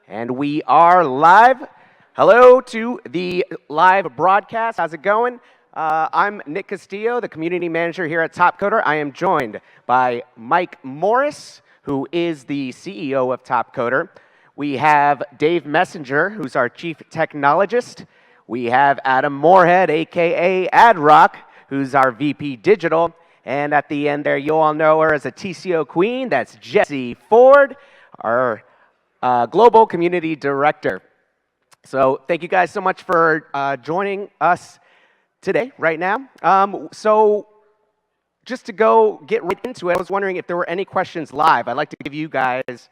And we are live. Hello to the live broadcast. How's it going? I'm Nick Castillo, the community manager here at Topcoder. I am joined by Mike Morris, who is the CEO of Topcoder. We have Dave Messenger, who's our chief technologist. We have Adam Moorhead, aka AdRock, who's our VP digital. And at the end there, you all know her as a TCO queen. That's Jessie Ford, our Global Community Director. So thank you guys so much for joining us today, right now. So just to go get right into it, I was wondering if there were any questions live. I'd like to give you guys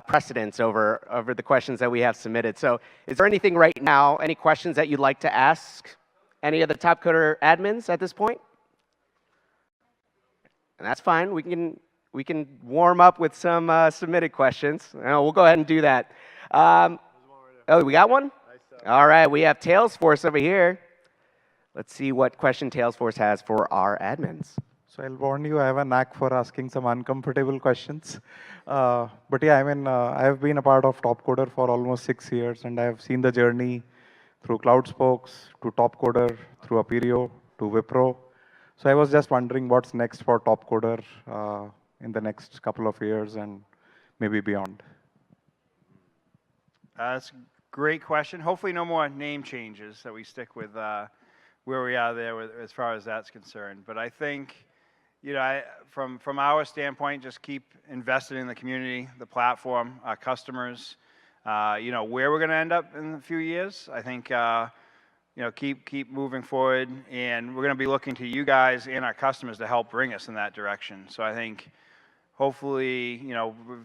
precedence over the questions that we have submitted. So is there anything right now, any questions that you'd like to ask any of the Topcoder admins at this point? And that's fine. We can warm up with some submitted questions. We'll go ahead and do that. Oh, we got one? All right, we have Talesforce over here. Let's see what question Talesforce has for our admins. So I'll warn you, I have a knack for asking some uncomfortable questions. But yeah, I have been a part of Topcoder for almost 6 years, and I have seen the journey through CloudSpokes, to Topcoder, through Aperio, to Wipro. So I was just wondering what's next for Topcoder in the next couple of years and maybe beyond. That's a great question. Hopefully no more name changes, that we stick with where we are there as far as that's concerned. But I think, from our standpoint, just keep investing in the community, the platform, our customers, where we're going to end up in a few years. I think, keep moving forward, and we're going to be looking to you guys and our customers to help bring us in that direction. So I think, hopefully,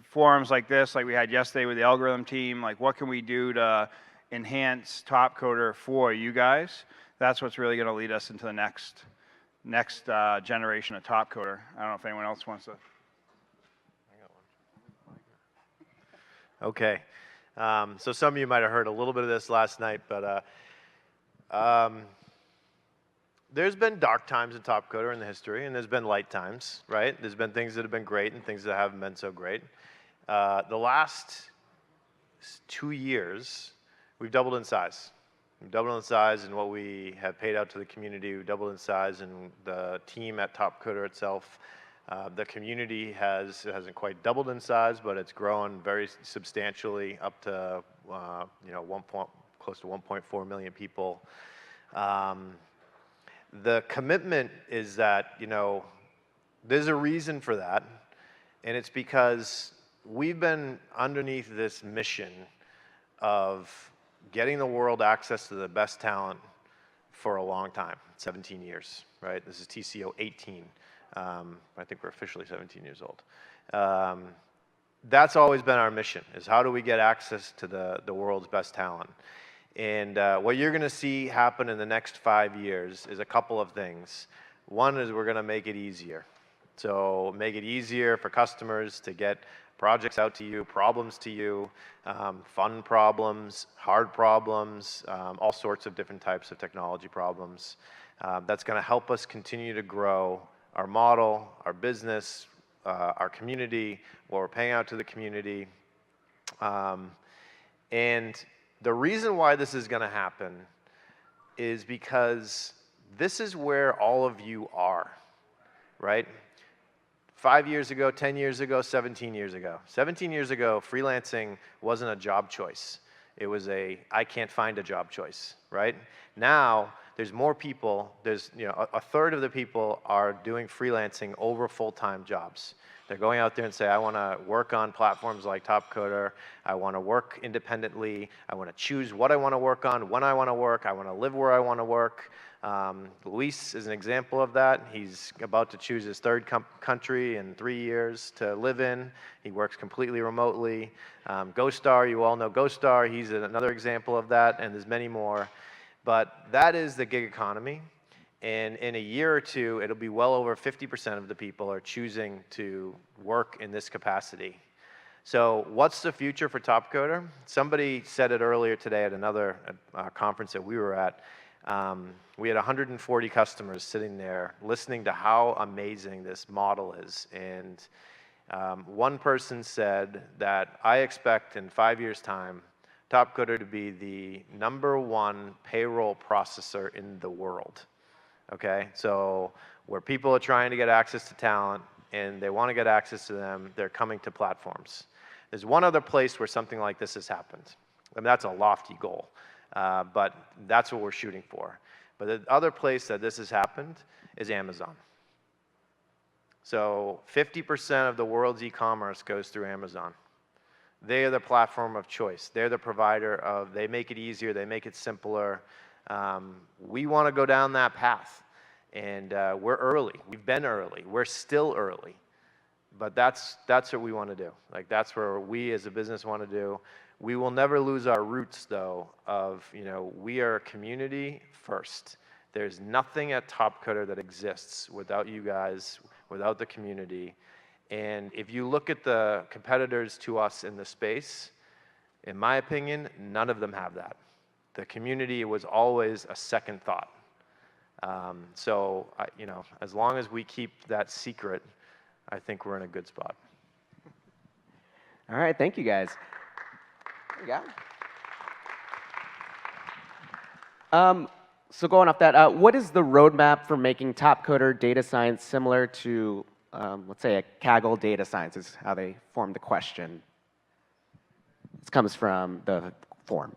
forums like this, like we had yesterday with the algorithm team, like what can we do to enhance Topcoder for you guys? That's what's really going to lead us into the next generation of Topcoder. I don't know if anyone else wants to. Okay. So some of you might have heard a little bit of this last night, but there's been dark times in Topcoder in the history, and there's been light times, right? There's been things that have been great and things that haven't been so great. The last 2 years, we've doubled in size. We've doubled in size in what we have paid out to the community. We've doubled in size in the team at Topcoder itself. The community hasn't quite doubled in size, but it's grown very substantially up to close to 1.4 million people. The commitment is that, there's a reason for that, and it's because we've been underneath this mission of getting the world access to the best talent for a long time, 17 years, right? This is TCO18. I think we're officially 17 years old. That's always been our mission, is how do we get access to the world's best talent? And what you're going to see happen in the next 5 years is a couple of things. One is we're going to make it easier. So make it easier for customers to get projects out to you, problems to you, fun problems, hard problems, all sorts of different types of technology problems. That's going to help us continue to grow our model, our business, our community, what we're paying out to the community. And the reason why this is going to happen is because this is where all of you are, right? 5 years ago, 10 years ago, 17 years ago. 17 years ago, freelancing wasn't a job choice. It was I can't find a job choice, right? Now, there's more people, a third of the people are doing freelancing over full-time jobs. They're going out there and say, I want to work on platforms like Topcoder. I want to work independently. I want to choose what I want to work on, when I want to work. I want to live where I want to work. Luis is an example of that. He's about to choose his third country in 3 years to live in. He works completely remotely. GoStar, you all know GoStar. He's another example of that, and there's many more. But that is the gig economy. And in a year or two, it'll be well over 50% of the people are choosing to work in this capacity. So what's the future for Topcoder? Somebody said it earlier today at another conference that we were at. We had 140 customers sitting there listening to how amazing this model is. And One person said that I expect in 5 years' time, Topcoder to be the #1 payroll processor in the world. Okay, so where people are trying to get access to talent and they want to get access to them, they're coming to platforms. There's one other place where something like this has happened. I mean, that's a lofty goal, but that's what we're shooting for. But the other place that this has happened is Amazon. So 50% of the world's e-commerce goes through Amazon. They are the platform of choice. They're the provider of, they make it easier, they make it simpler. We want to go down that path. And we're early. We've been early. We're still early. But that's what we want to do. Like, that's where we as a business want to do. We will never lose our roots, though, of, we are a community first. There's nothing at Topcoder that exists without you guys, without the community. And if you look at the competitors to us in the space, in my opinion, none of them have that. The community was always a second thought. So, as long as we keep that secret, I think we're in a good spot. All right, thank you guys. There you go. So going off that, what is the roadmap for making Topcoder data science similar to, let's say, a Kaggle data science is how they formed the question. This comes from the forum.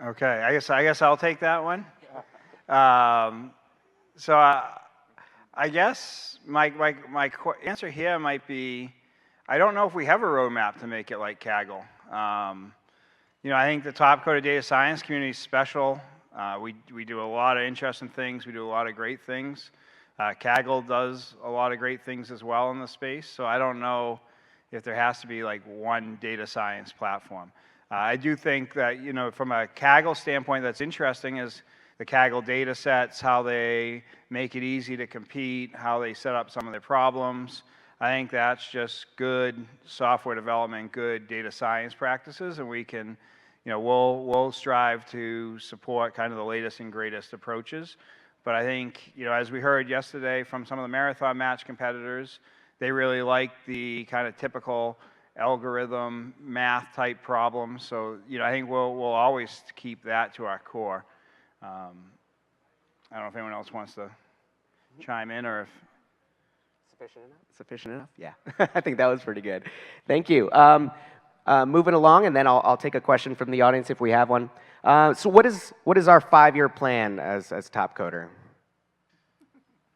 Okay, I guess I'll take that one. So I guess my answer here might be, I don't know if we have a roadmap to make it like Kaggle. I think the Topcoder data science community is special. We do a lot of interesting things. We do a lot of great things. Kaggle does a lot of great things as well in the space. So I don't know if there has to be like one data science platform. I do think that, from a Kaggle standpoint, that's interesting is the Kaggle data sets, how they make it easy to compete, how they set up some of their problems. I think that's just good software development, good data science practices, and we can, we'll strive to support kind of the latest and greatest approaches. But I think, as we heard yesterday from some of the marathon match competitors, they really like the kind of typical algorithm math type problems. So, I think we'll always keep that to our core. I don't know if anyone else wants to chime in or if. Sufficient enough? Sufficient enough? Yeah. I think that was pretty good. Thank you. Moving along, and then I'll take a question from the audience if we have one. So what is our 5-year plan as Topcoder?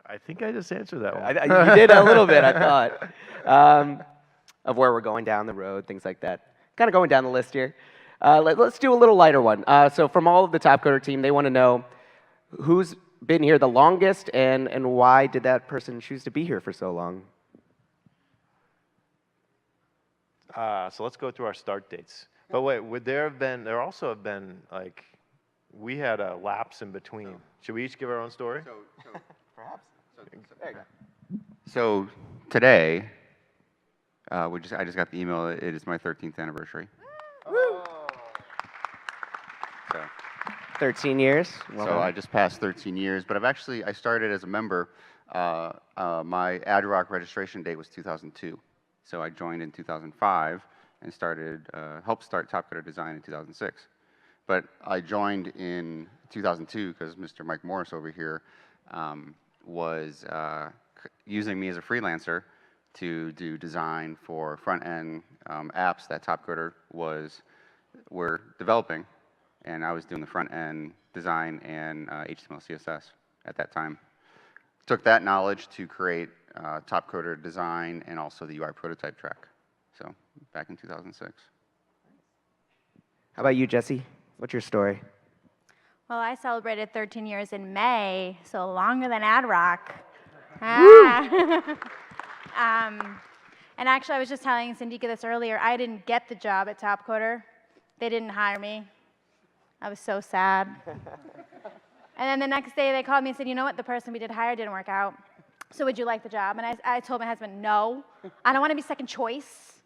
I think I just answered that one. You did a little bit, I thought, of where we're going down the road, things like that. Kind of going down the list here. Let's do a little lighter one. So from all of the Topcoder team, they want to know who's been here the longest and why did that person choose to be here for so long? So let's go through our start dates. But wait, there also have been, like, we had a lapse in between. Should we each give our own story? So perhaps. There you go. So today, I just got the email. It is my 13th anniversary. Woo! So 13 years. Well so done. I just passed 13 years, but I started as a member. My ad rock registration date was 2002. So I joined in 2005 and helped start Topcoder Design in 2006. But I joined in 2002 because Mr. Mike Morris over here was using me as a freelancer to do design for front-end apps that Topcoder were developing. And I was doing the front-end design and HTML, CSS at that time. Took that knowledge to create Topcoder Design and also the UI prototype track. So back in 2006. How about you, Jesse? What's your story? Well, I celebrated 13 years in May, so longer than Ad Rock. And actually, I was just telling Sandika this earlier. I didn't get the job at Topcoder. They didn't hire me. I was so sad. And then the next day, they called me and said, you know what? The person we did hire didn't work out. So would you like the job? And I told my husband, no. I don't want to be second choice.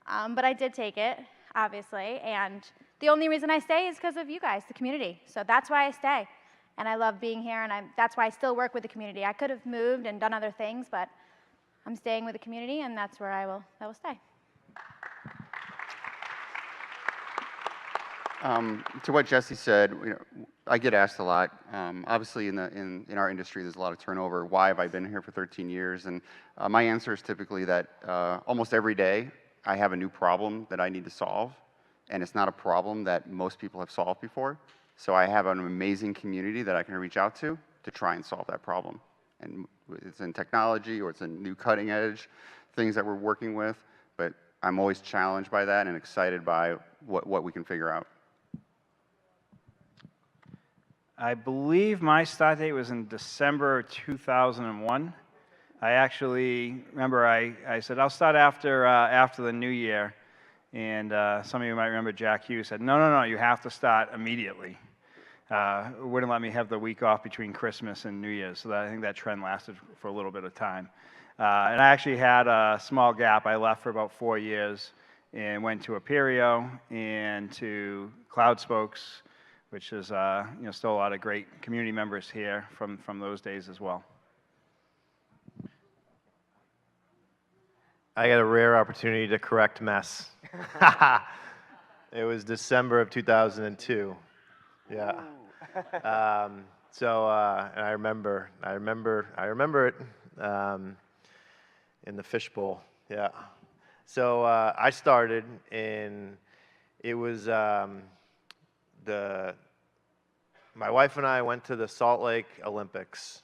But I did take it, obviously. And the only reason I stay is because of you guys, the community. So that's why I stay. And I love being here, and that's why I still work with the community. I could have moved and done other things, but I'm staying with the community, and that's where I will stay. To what Jesse said, I get asked a lot. Obviously, in our industry, there's a lot of turnover. Why have I been here for 13 years? And my answer is typically that almost every day I have a new problem that I need to solve, and it's not a problem that most people have solved before. So I have an amazing community that I can reach out to try and solve that problem. And it's in technology or it's in new cutting edge things that we're working with, but I'm always challenged by that and excited by what we can figure out. I believe my start date was in December 2001. I actually remember I said, I'll start after the new year. And some of you might remember Jack Hughes said, no, you have to start immediately. Wouldn't let me have the week off between Christmas and New Year's. So I think that trend lasted for a little bit of time. And I actually had a small gap. I left for about 4 years and went to Apereo and to CloudSpokes, which is still a lot of great community members here from those days as well. I got a rare opportunity to correct mess. It was December of 2002. Yeah. And I remember it in the fishbowl. Yeah. So I started in. It was my wife and I went to the Salt Lake Olympics,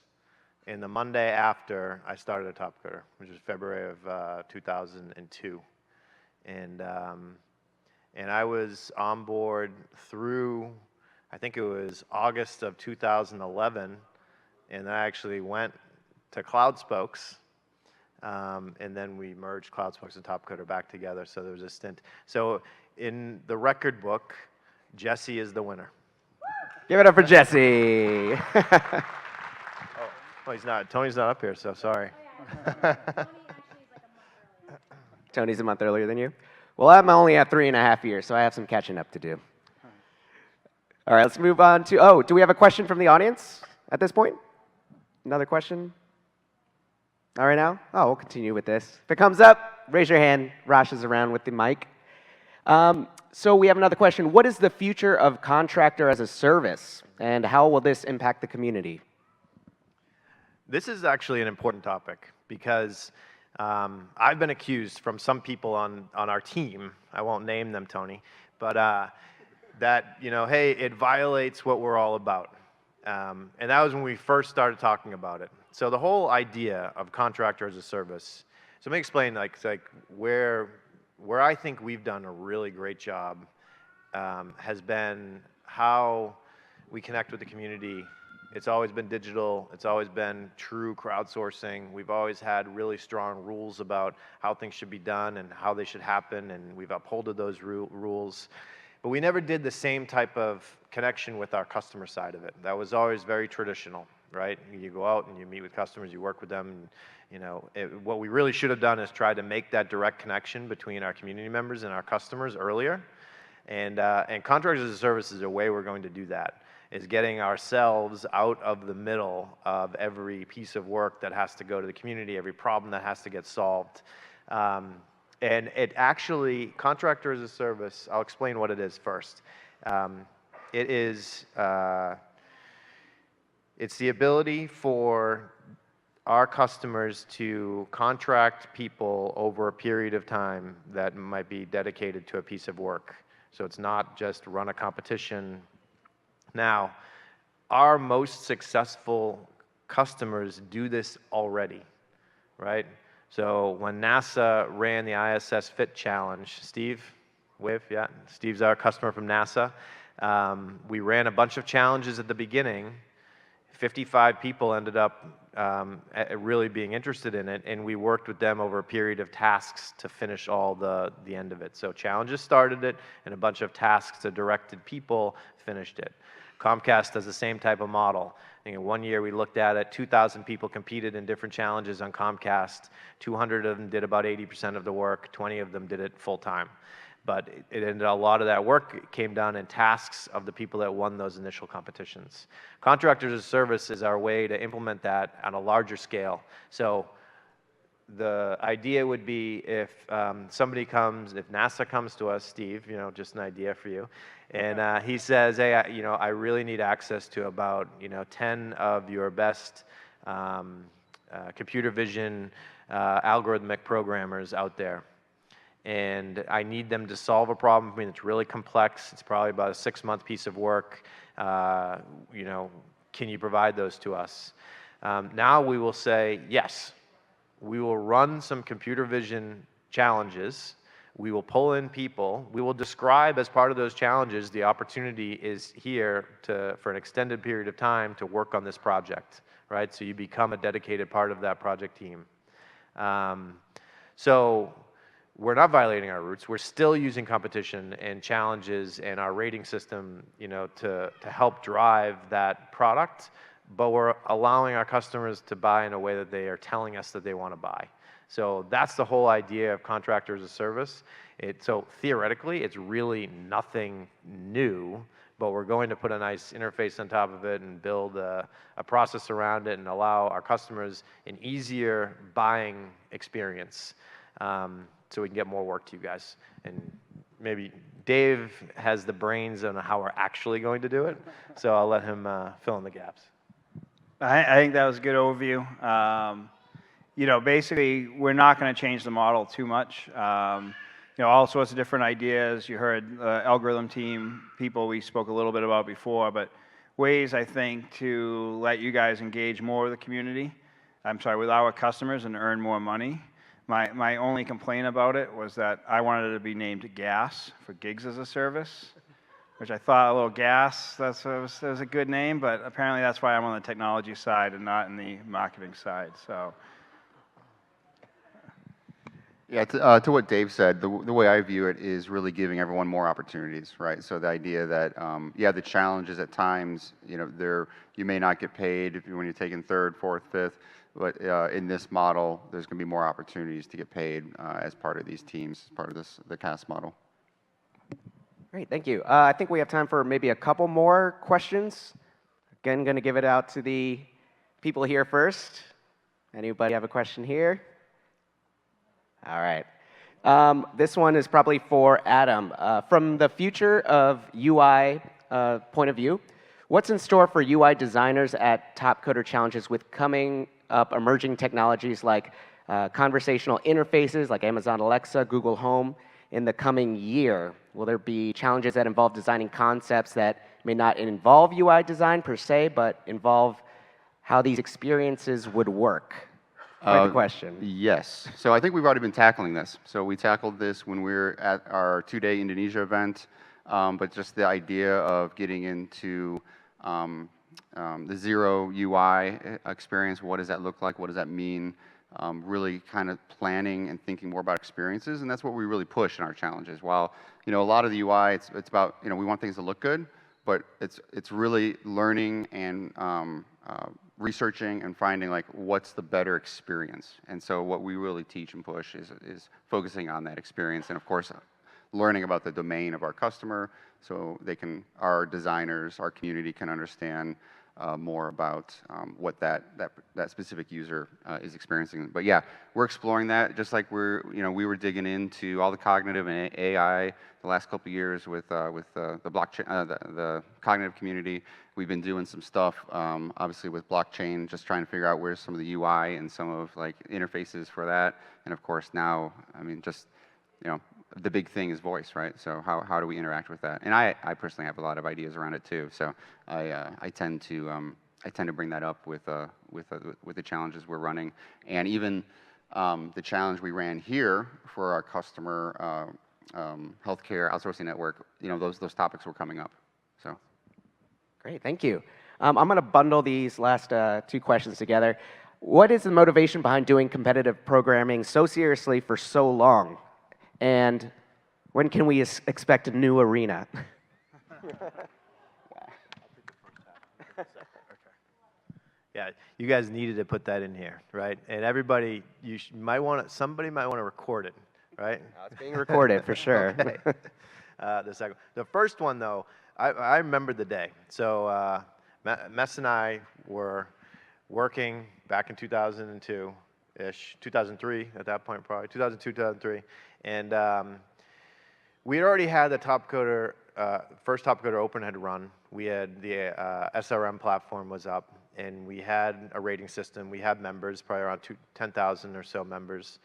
and the Monday after I started at Topcoder, which was February of 2002, and I was on board through, I think it was August of 2011, and I actually went to CloudSpokes, and then we merged CloudSpokes and Topcoder back together. So there was a stint. So in the record book, Jesse is the winner. Give it up for Jesse. Oh, he's not. Tony's not up here, so sorry. Tony's a month earlier than you. Well, I'm only at 3.5 years, so I have some catching up to do. All right, let's move on to, do we have a question from the audience at this point? Another question? All right now? Oh, we'll continue with this. If it comes up, raise your hand. Rosh is around with the mic. So we have another question. What is the future of contractor as a service, and how will this impact the community? This is actually an important topic because I've been accused from some people on our team, I won't name them, Tony, but that, hey, it violates what we're all about. And that was when we first started talking about it. So the whole idea of contractor as a service, so let me explain where I think we've done a really great job has been how we connect with the community. It's always been digital. It's always been true crowdsourcing. We've always had really strong rules about how things should be done and how they should happen, and we've upholded those rules. But we never did the same type of connection with our customer side of it. That was always very traditional, right? You go out and you meet with customers, you work with them, and, what we really should have done is try to make that direct connection between our community members and our customers earlier. And Contractors as a Service is a way we're going to do that, is getting ourselves out of the middle of every piece of work that has to go to the community, every problem that has to get solved. And it actually, Contractor as a Service, I'll explain what it is first. It is, it's the ability for our customers to contract people over a period of time that might be dedicated to a piece of work. So it's not just run a competition. Now, our most successful customers do this already, right? So when NASA ran the ISS Fit Challenge, Steve, wave, yeah, Steve's our customer from NASA. We ran a bunch of challenges at the beginning. 55 people ended up really being interested in it, and we worked with them over a period of tasks to finish all the end of it. So challenges started it, and a bunch of tasks to directed people finished it. Comcast does the same type of model. I think in 1 year we looked at it, 2,000 people competed in different challenges on Comcast. 200 of them did about 80% of the work, 20 of them did it full time. But it ended a lot of that work came done in tasks of the people that won those initial competitions. Contractors as a Service is our way to implement that on a larger scale. So the idea would be if somebody comes, if NASA comes to us, Steve, you know, just an idea for you, and he says, hey, you know, I really need access to about, you know, 10 of your best computer vision algorithmic programmers out there. And I need them to solve a problem. I mean, it's really complex. It's probably about a 6-month piece of work. You know, can you provide those to us? Now we will say, yes. We will run some computer vision challenges. We will pull in people. We will describe as part of those challenges the opportunity is here for an extended period of time to work on this project, right? So you become a dedicated part of that project team. So we're not violating our roots. We're still using competition and challenges and our rating system, you know, to help drive that product, but we're allowing our customers to buy in a way that they are telling us that they want to buy. So that's the whole idea of contractor as a service. So theoretically, it's really nothing new, but we're going to put a nice interface on top of it and build a process around it and allow our customers an easier buying experience, so we can get more work to you guys. And maybe Dave has the brains on how we're actually going to do it, so I'll let him fill in the gaps. I think that was a good overview. You know, basically, we're not going to change the model too much. You know, all sorts of different ideas. You heard the algorithm team people we spoke a little bit about before, but ways, I think, to let you guys engage more with the community. With our customers and earn more money. My only complaint about it was that I wanted it to be named GAS, for Gigs as a Service, which I thought a little gas, that was a good name, but apparently that's why I'm on the technology side and not in the marketing side. So, yeah, to what Dave said, the way I view it is really giving everyone more opportunities, right? So the idea that, yeah, the challenges at times, you know, you may not get paid when you're taking third, fourth, fifth, but in this model, there's going to be more opportunities to get paid as part of these teams, as part of the CAS model. Great, thank you. I think we have time for maybe a couple more questions. Again, going to give it out to the people here first. Anybody have a question here? All right. This one is probably for Adam. From the future of UI point of view, what's in store for UI designers at Topcoder Challenges with coming up emerging technologies like conversational interfaces like Amazon Alexa, Google Home in the coming year? Will there be challenges that involve designing concepts that may not involve UI design per se, but involve how these experiences would work? Quite the question. Yes. So I think we've already been tackling this. So we tackled this when we were at our 2-day Indonesia event, but just the idea of getting into the zero UI experience, what does that look like, what does that mean? Really kind of planning and thinking more about experiences, and that's what we really push in our challenges. While, you know, a lot of the UI, it's about, you know, we want things to look good, but it's really learning and researching and finding like what's the better experience. And so what we really teach and push is focusing on that experience, and of course, learning about the domain of our customer, so our designers, our community can understand more about what that specific user is experiencing. But yeah, we're exploring that, just like we were digging into all the cognitive and AI the last couple of years with the blockchain, the cognitive community. We've been doing some stuff, obviously with blockchain, just trying to figure out where's some of the UI and some of like interfaces for that. And of course now, I mean, just, you know, the big thing is voice, right? So how do we interact with that? And I personally have a lot of ideas around it too. So I tend to bring that up with the challenges we're running, and even the challenge we ran here for our customer healthcare outsourcing network. You know, those topics were coming up. So great, thank you. I'm going to bundle these last 2 questions together. What is the motivation behind doing competitive programming so seriously for so long? And when can we expect a new arena? Yeah, you guys needed to put that in here, right? And everybody, somebody might want to record it, right? It's being recorded for sure. Okay. The first one though, I remember the day. So Mess and I were working back in 2002 2002-ish, 2003 at that point probably, 2002, 2003. And we had already had the Topcoder, first Topcoder Open had run. We had the SRM platform was up, and we had a rating system. We had members, probably around 10,000 or so members.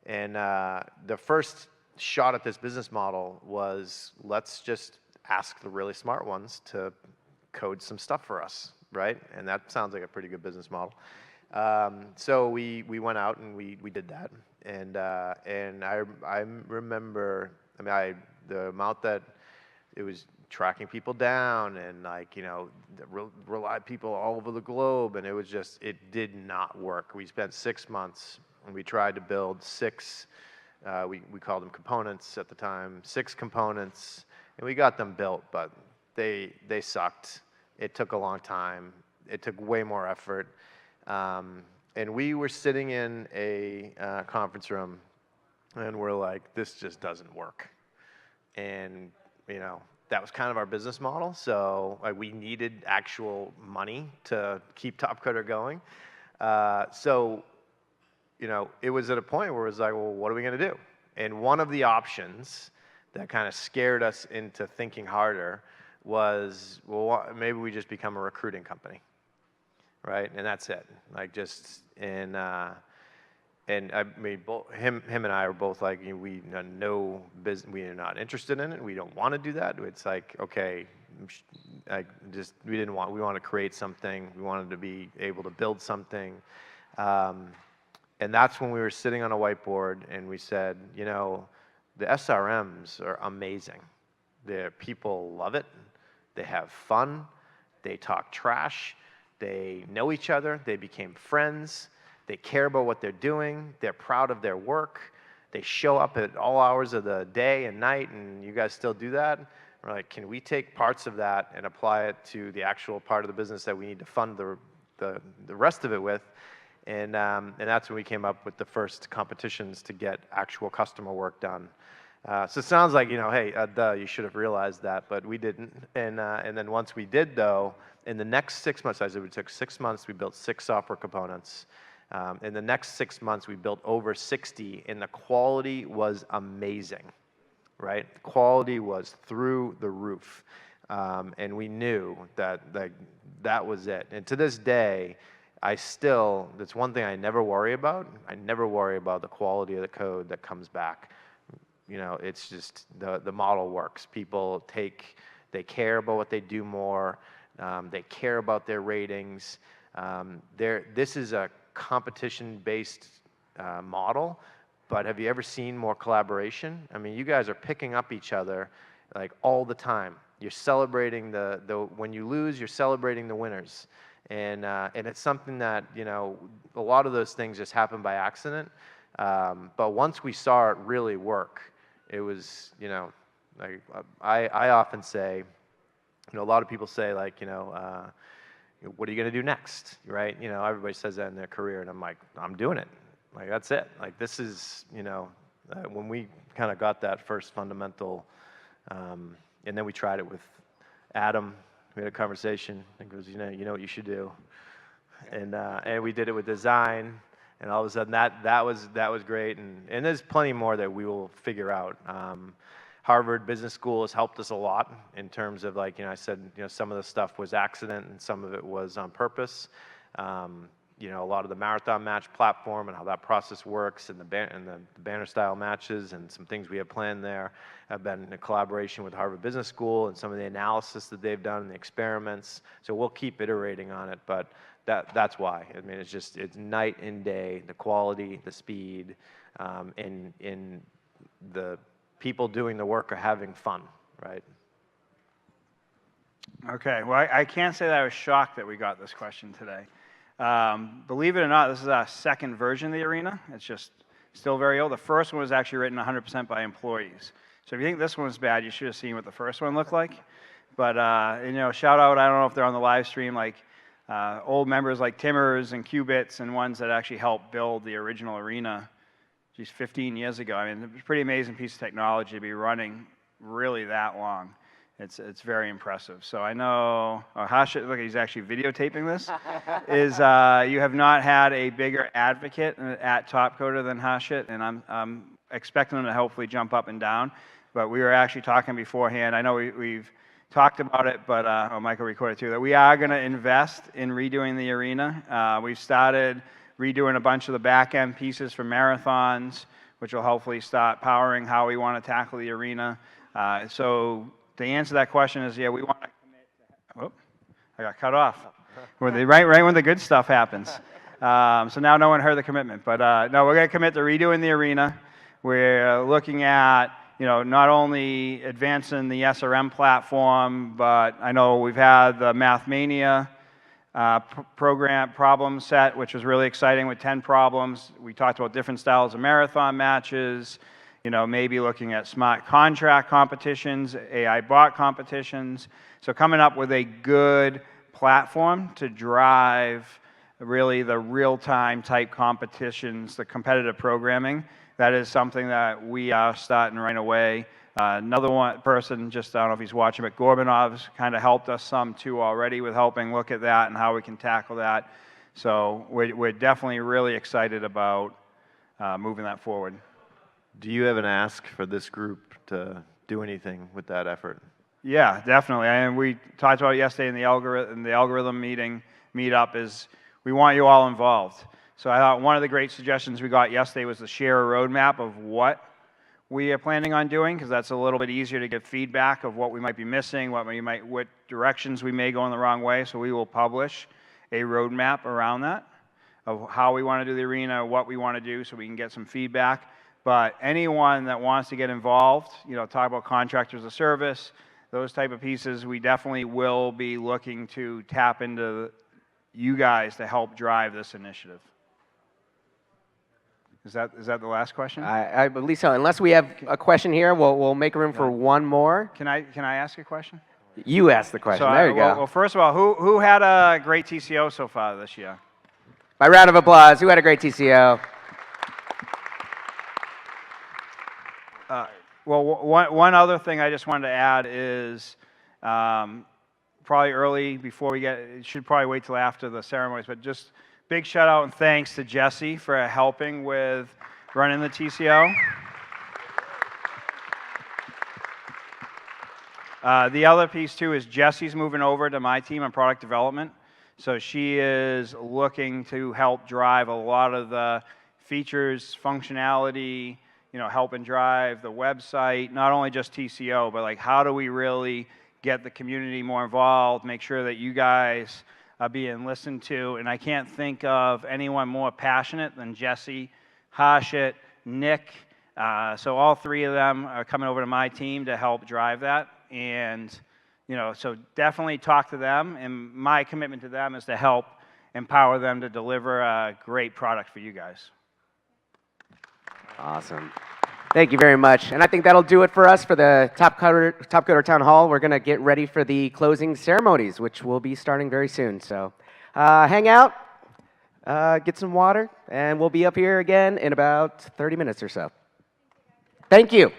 And the first shot at this business model was, let's just ask the really smart ones to code some stuff for us, right? And that sounds like a pretty good business model. So we went out and we did that. And I remember, I mean, the amount that it was tracking people down and like, you know, rely people all over the globe, and it was just, it did not work. We spent 6 months and we tried to build six, we called them components at the time, 6 components, and we got them built, but they sucked. It took a long time. It took way more effort. And we were sitting in a conference room, and we're like, this just doesn't work. And, you know, that was kind of our business model. So like, we needed actual money to keep Topcoder going. So, you know, it was at a point where it was like, well, what are we going to do? And one of the options that kind of scared us into thinking harder was, well, maybe we just become a recruiting company, right? And that's it. Like just, and I mean, him and I are both like, we know business, we are not interested in it. We don't want to do that. It's like, okay, we want to create something. We wanted to be able to build something. And that's when we were sitting on a whiteboard and we said, you know, the SRMs are amazing. The people love it. They have fun. They talk trash. They know each other. They became friends. They care about what they're doing. They're proud of their work. They show up at all hours of the day and night, and you guys still do that? We're like, can we take parts of that and apply it to the actual part of the business that we need to fund the rest of it with? And that's when we came up with the first competitions to get actual customer work done. So it sounds like, you know, hey, you should have realized that, but we didn't. And then once we did, though, in the next 6 months, I said it took 6 months, we built 6 software components. In the next 6 months, we built over 60, and the quality was amazing, right? The quality was through the roof. And we knew that that was it. And to this day, that's one thing I never worry about. I never worry about the quality of the code that comes back. You know, it's just the model works. People they care about what they do more. They care about their ratings. This is a competition-based model, but have you ever seen more collaboration? I mean, you guys are picking up each other like all the time. You're celebrating when you lose, you're celebrating the winners. And it's something that, you know, a lot of those things just happen by accident. But once we saw it really work, it was, you know, like I often say, you know, a lot of people say like, you know, what are you going to do next, right? You know, everybody says that in their career, and I'm like, I'm doing it. Like, that's it. Like, this is, you know, when we kind of got that first fundamental, and then we tried it with Adam. We had a conversation. I think it was, you know what you should do, and we did it with design, and all of a sudden that was great, and there's plenty more that we will figure out. Harvard Business School has helped us a lot in terms of, like, you know, I said, you know, some of the stuff was accident and some of it was on purpose. You know, a lot of the marathon match platform and how that process works, and the banner style matches and some things we have planned there have been in collaboration with Harvard Business School and some of the analysis that they've done and the experiments. So we'll keep iterating on it, but that's why. I mean, it's night and day, the quality, the speed, and the people doing the work are having fun, right? Okay, well, I can't say that I was shocked that we got this question today. Believe it or not, this is our second version of the arena. It's just still very old. The first one was actually written 100% by employees. So if you think this one's bad, you should have seen what the first one looked like. But, you know, shout out, I don't know if they're on the live stream, like old members like Timmers and Qubits and ones that actually helped build the original arena, geez, 15 years ago. I mean, it's a pretty amazing piece of technology to be running really that long. It's very impressive. So I know, Hashit, look, he's actually videotaping this, is you have not had a bigger advocate at Topcoder than Hashit, and I'm expecting him to hopefully jump up and down. But we were actually talking beforehand. I know we've talked about it, but Michael recorded too, that we are going to invest in redoing the arena. We've started redoing a bunch of the back-end pieces for marathons, which will hopefully start powering how we want to tackle the arena. So the answer to that question is, yeah, we want to commit to, whoop, I got cut off. Right when the good stuff happens. So now no one heard the commitment. But no, we're going to commit to redoing the arena. We're looking at, not only advancing the SRM platform, but I know we've had the Mathmania program problem set, which was really exciting with 10 problems. We talked about different styles of marathon matches, maybe looking at smart contract competitions, AI bot competitions. So coming up with a good platform to drive really the real-time type competitions, the competitive programming. That is something that we are starting right away. Another person, just I don't know if he's watching, but Gorbanov's kind of helped us some too already with helping look at that and how we can tackle that. So we're definitely really excited about moving that forward. Do you have an ask for this group to do anything with that effort? Yeah, definitely. And we talked about it yesterday in the algorithm meetup is we want you all involved. So I thought one of the great suggestions we got yesterday was to share a roadmap of what we are planning on doing, because that's a little bit easier to get feedback of what we might be missing, what directions we may go in the wrong way. So we will publish a roadmap around that of how we want to do the arena, what we want to do, so we can get some feedback. But anyone that wants to get involved, talk about contractors of service, those type of pieces, we definitely will be looking to tap into you guys to help drive this initiative. Is that the last question? I believe so. Unless we have a question here, we'll make room for one more. Can I ask a question? You asked the question. So there you go. Well, first of all, who had a great TCO so far this year? By round of applause, who had a great TCO? Well, one other thing I just wanted to add is probably early before we get, it should probably wait till after the ceremonies, but just big shout out and thanks to Jesse for helping with running the TCO. The other piece too is Jesse's moving over to my team on product development. So she is looking to help drive a lot of the features, functionality, helping drive the website, not only just TCO, but like how do we really get the community more involved, make sure that you guys are being listened to. And I can't think of anyone more passionate than Jesse, Hashit, Nick. So all three of them are coming over to my team to help drive that. And, so definitely talk to them. And my commitment to them is to help empower them to deliver a great product for you guys. Awesome. Thank you very much. And I think that'll do it for us for the Topcoder Town Hall. We're going to get ready for the closing ceremonies, which will be starting very soon. So hang out, get some water, and we'll be up here again in about 30 minutes or so. Thank you.